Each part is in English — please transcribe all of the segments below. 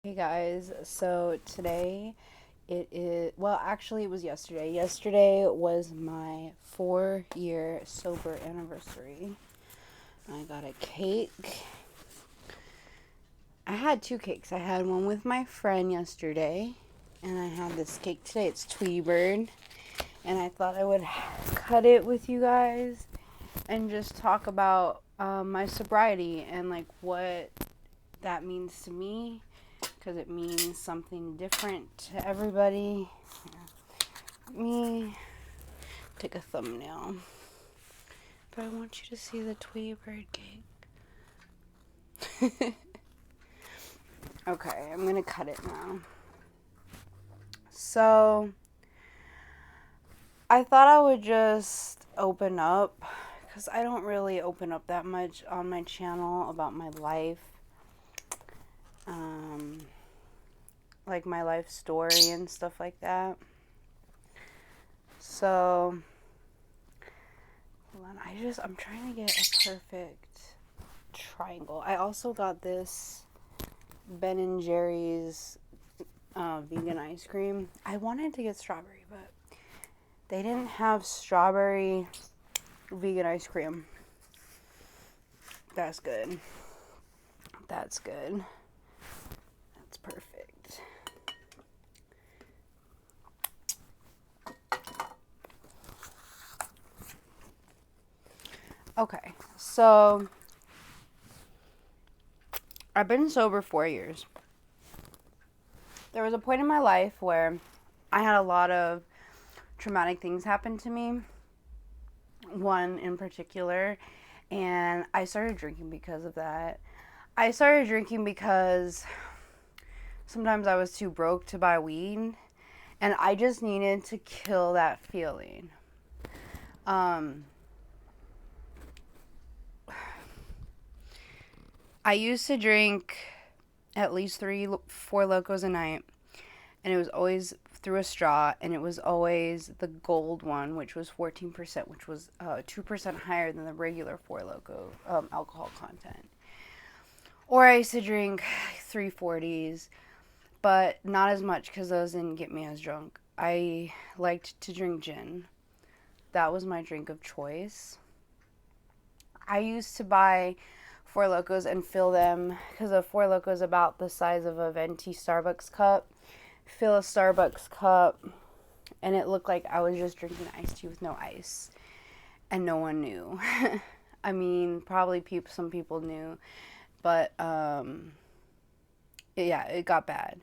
Hey guys, so today actually, it was yesterday. Yesterday was my 4-year sober anniversary. I got a cake. I had two cakes. I had one with my friend yesterday, and I had this cake today. It's Tweety Bird, and I thought I would cut it with you guys and just talk about my sobriety and like what that means to me, because it means something different to everybody. Let me take a thumbnail. But I want you to see the Tweety Bird cake. Okay, I'm gonna cut it now. So, I thought I would just open up, because I don't really open up that much on my channel about my life. Like my life story and stuff like that. So, hold on, I'm trying to get a perfect triangle. I also got this Ben and Jerry's vegan ice cream. I wanted to get strawberry, but they didn't have strawberry vegan ice cream. That's good. That's good. That's perfect. Okay, so I've been sober 4 years. There was a point in my life where I had a lot of traumatic things happen to me. One in particular, and I started drinking because of that. I started drinking because sometimes I was too broke to buy weed, and I just needed to kill that feeling. I used to drink at least 4 Locos a night, and it was always through a straw, and it was always the gold one, which was 14%, which was 2% higher than the regular 4 Loco alcohol content. Or I used to drink 340s, but not as much because those didn't get me as drunk. I liked to drink gin. That was my drink of choice. I used to buy 4 Locos and fill them, because a 4 Loco is about the size of a venti Starbucks cup. Fill a Starbucks cup, and it looked like I was just drinking iced tea with no ice, and no one knew. I mean, probably some people knew, but yeah, it got bad.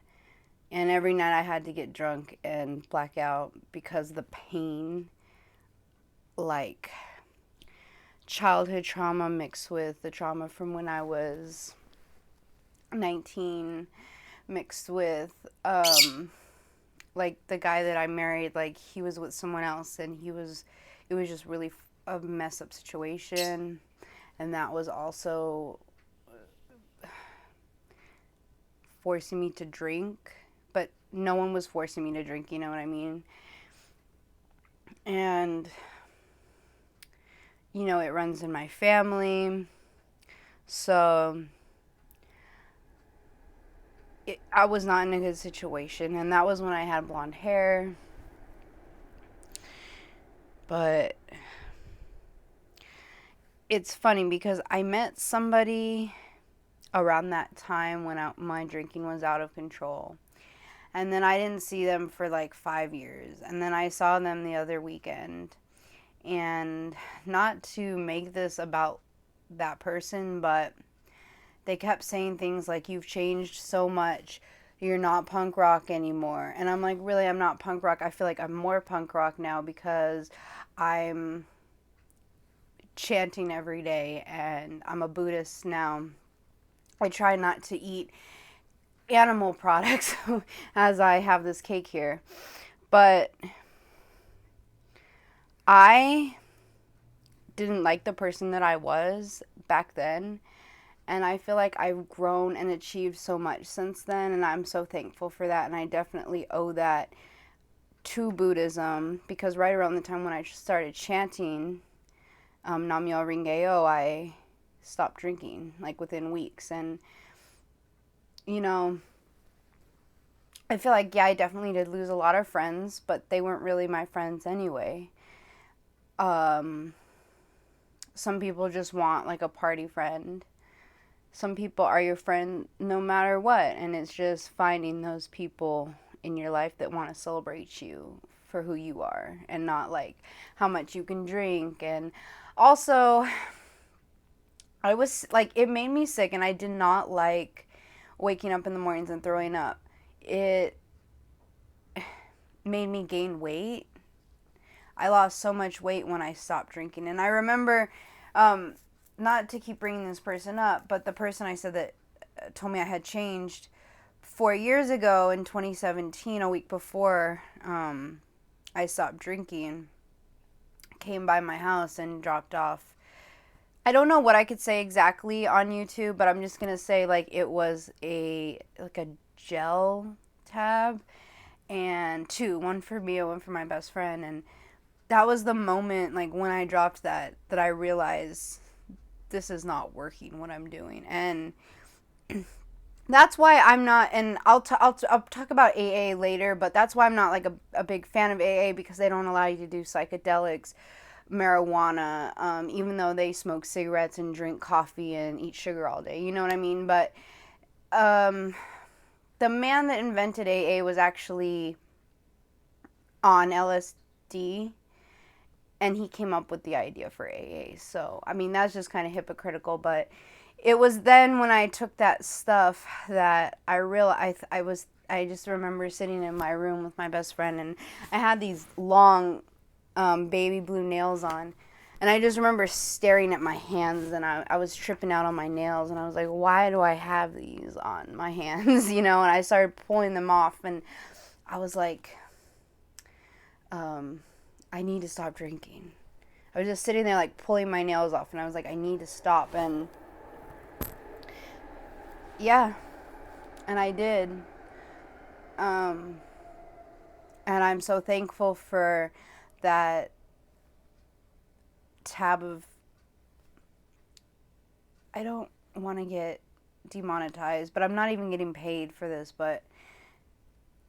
And every night I had to get drunk and black out because the pain, like childhood trauma mixed with the trauma from when I was 19, mixed with like the guy that I married, like he was with someone else, and it was just really a mess up situation, and that was also forcing me to drink, but no one was forcing me to drink, you know what I mean? And you know, it runs in my family, so I was not in a good situation, and that was when I had blonde hair. But it's funny because I met somebody around that time when my drinking was out of control. And then I didn't see them for like 5 years. And then I saw them the other weekend. And not to make this about that person, but they kept saying things like, "You've changed so much. You're not punk rock anymore." And I'm like, really, I'm not punk rock. I feel like I'm more punk rock now because I'm chanting every day, and I'm a Buddhist now. I try not to eat animal products as I have this cake here. But I didn't like the person that I was back then. And I feel like I've grown and achieved so much since then. And I'm so thankful for that. And I definitely owe that to Buddhism. Because right around the time when I started chanting Nam-myoho Renge-kyo, I stopped drinking, like within weeks. And, you know, I feel like, yeah, I definitely did lose a lot of friends, but they weren't really my friends anyway. Um, some people just want like a party friend. Some people are your friend no matter what, and it's just finding those people in your life that want to celebrate you for who you are and not like how much you can drink. And also, I was like, it made me sick, and I did not like waking up in the mornings and throwing up. It made me gain weight. I lost so much weight when I stopped drinking. And I remember, not to keep bringing this person up, but the person I said that told me I had changed 4 years ago in 2017, a week before I stopped drinking, came by my house and dropped off. I don't know what I could say exactly on YouTube, but I'm just gonna say like it was a gel tab, and one for me and one for my best friend. And that was the moment, like when I dropped that I realized this is not working what I'm doing. And that's why I'm not, and I'll talk about AA later, but that's why I'm not like a big fan of AA, because they don't allow you to do psychedelics, marijuana, even though they smoke cigarettes and drink coffee and eat sugar all day. You know what I mean? But the man that invented AA was actually on LSD, and he came up with the idea for AA. So, I mean, that's just kind of hypocritical, but it was then when I took that stuff that I realized I just remember sitting in my room with my best friend, and I had these long baby blue nails on. And I just remember staring at my hands, and I was tripping out on my nails, and I was like, why do I have these on my hands, you know? And I started pulling them off, and I was like, I need to stop drinking. I was just sitting there like pulling my nails off, and I was like, I need to stop. And yeah, and I did. And I'm so thankful for that tab of, I don't want to get demonetized, but I'm not even getting paid for this, but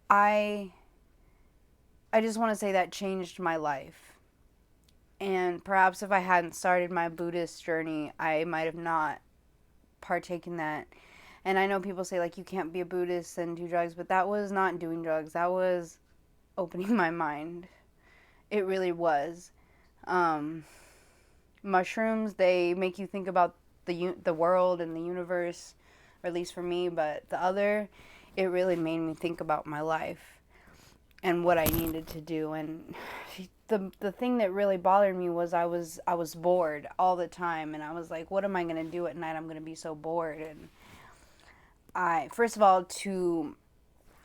I just want to say that changed my life. And perhaps if I hadn't started my Buddhist journey, I might have not partaken that. And I know people say, like, you can't be a Buddhist and do drugs, but that was not doing drugs. That was opening my mind. It really was. Mushrooms, they make you think about the world and the universe, or at least for me, but it really made me think about my life and what I needed to do. And the thing that really bothered me was I was bored all the time, and I was like, what am I going to do at night? I'm going to be so bored. And first of all, to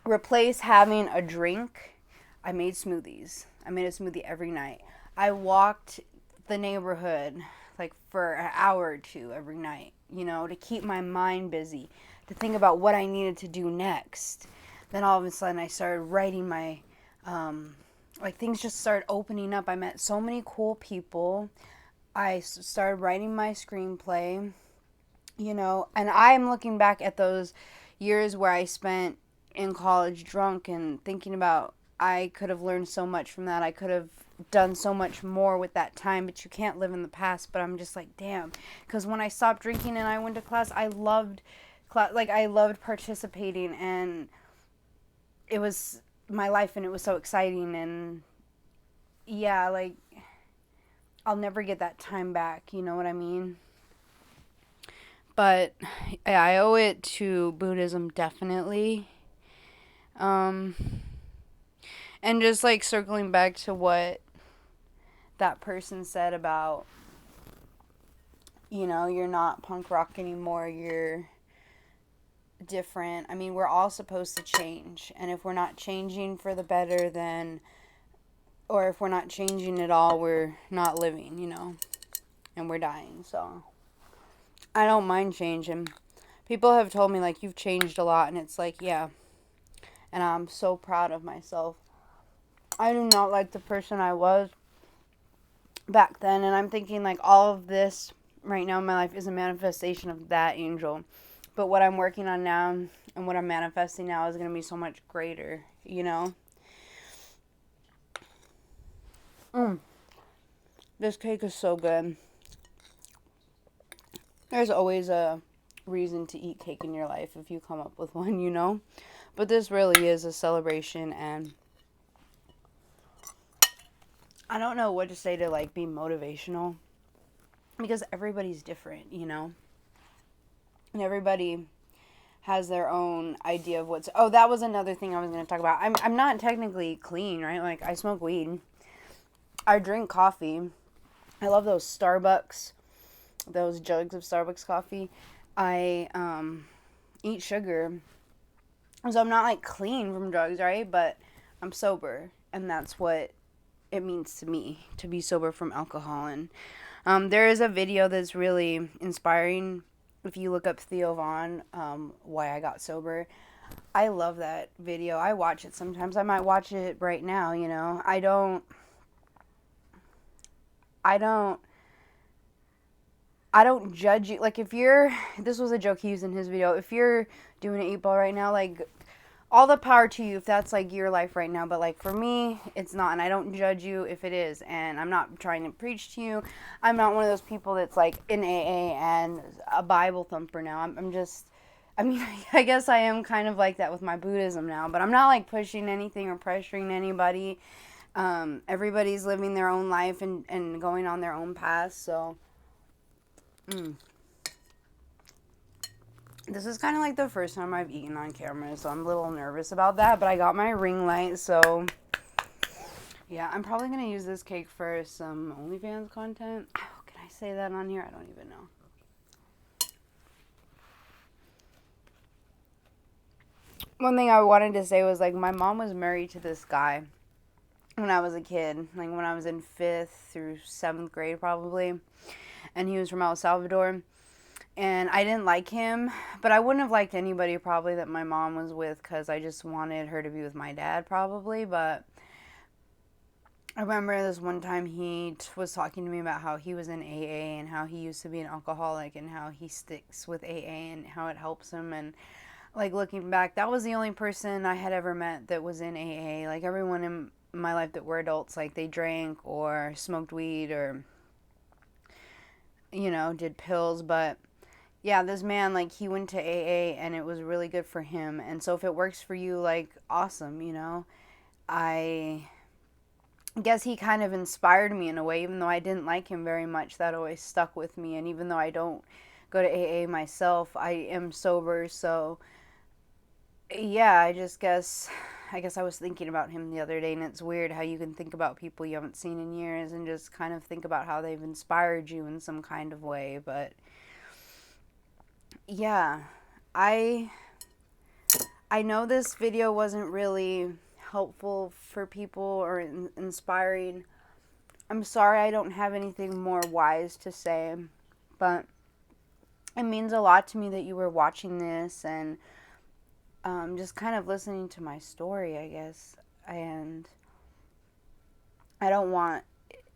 replace having a drink, I made smoothies. I made a smoothie every night. I walked the neighborhood like for an hour or two every night, you know, to keep my mind busy, to think about what I needed to do next. Then all of a sudden I started writing my, like things just started opening up. I met so many cool people. I started writing my screenplay, you know, and I'm looking back at those years where I spent in college drunk and thinking about, I could have learned so much from that. I could have done so much more with that time, but you can't live in the past. But I'm just like, damn, because when I stopped drinking and I went to class, I loved participating, and it was my life, and it was so exciting. And yeah, like, I'll never get that time back, you know what I mean? But yeah, I owe it to Buddhism, definitely. And just like circling back to what that person said about, you know, you're not punk rock anymore, you're different. I mean, we're all supposed to change. And if we're not changing for the better, then, or if we're not changing at all, we're not living, you know, and we're dying. So I don't mind changing. People have told me, like, you've changed a lot, and it's like, yeah. And I'm so proud of myself. I do not like the person I was back then, and I'm thinking, like, all of this right now in my life is a manifestation of that angel But what I'm working on now and what I'm manifesting now is going to be so much greater, you know? This cake is so good. There's always a reason to eat cake in your life if you come up with one, you know? But this really is a celebration, and I don't know what to say to, like, be motivational, because everybody's different, you know? And everybody has their own idea of what's... Oh, that was another thing I was going to talk about. I'm not technically clean, right? Like, I smoke weed. I drink coffee. I love those Starbucks, those jugs of Starbucks coffee. I eat sugar. So I'm not, like, clean from drugs, right? But I'm sober. And that's what it means to me, to be sober from alcohol. And there is a video that's really inspiring. If you look up Theo Vaughn, Why I Got Sober, I love that video. I watch it sometimes. I might watch it right now, you know. I don't judge you. Like, if you're, this was a joke he used in his video, if you're doing an 8-ball right now, like, all the power to you if that's, like, your life right now. But, like, for me, it's not, and I don't judge you if it is, and I'm not trying to preach to you. I'm not one of those people that's, like, in AA and a Bible thumper now. I'm just, I mean, I guess I am kind of like that with my Buddhism now, but I'm not, like, pushing anything or pressuring anybody. Everybody's living their own life and going on their own path, so... This is kind of like the first time I've eaten on camera, so I'm a little nervous about that, but I got my ring light, so yeah, I'm probably going to use this cake for some OnlyFans content. Oh, can I say that on here? I don't even know. One thing I wanted to say was, like, my mom was married to this guy when I was a kid, like when I was in 5th through 7th grade probably, and he was from El Salvador. And I didn't like him, but I wouldn't have liked anybody probably that my mom was with, because I just wanted her to be with my dad probably. But I remember this one time he was talking to me about how he was in AA and how he used to be an alcoholic and how he sticks with AA and how it helps him. And, like, looking back, that was the only person I had ever met that was in AA. Like, everyone in my life that were adults, like, they drank or smoked weed or, you know, did pills. But yeah, this man, like, he went to AA and it was really good for him. And so if it works for you, like, awesome, you know. I guess he kind of inspired me in a way, even though I didn't like him very much. That always stuck with me. And even though I don't go to AA myself, I am sober. So yeah, I guess I was thinking about him the other day, and it's weird how you can think about people you haven't seen in years and just kind of think about how they've inspired you in some kind of way. But yeah, I know this video wasn't really helpful for people or inspiring. I'm sorry I don't have anything more wise to say, but it means a lot to me that you were watching this and just kind of listening to my story, I guess. And I don't want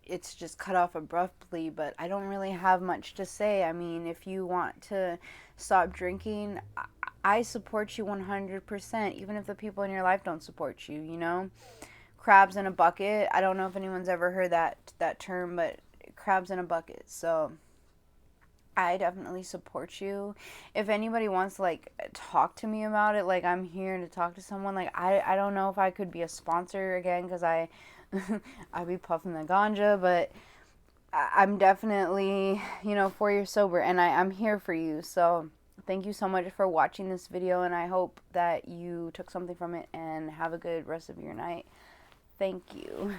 it to just cut off abruptly, but I don't really have much to say. I mean, if you want to stop drinking, I support you 100%, even if the people in your life don't support you, you know? Crabs in a bucket. I don't know if anyone's ever heard that term, but crabs in a bucket. So I definitely support you. If anybody wants to, like, talk to me about it, like, I'm here to talk to someone. Like, I don't know if I could be a sponsor again, because I'd be puffing the ganja, but I'm definitely, you know, for your sober, and I'm here for you. So thank you so much for watching this video, and I hope that you took something from it, and have a good rest of your night. Thank you.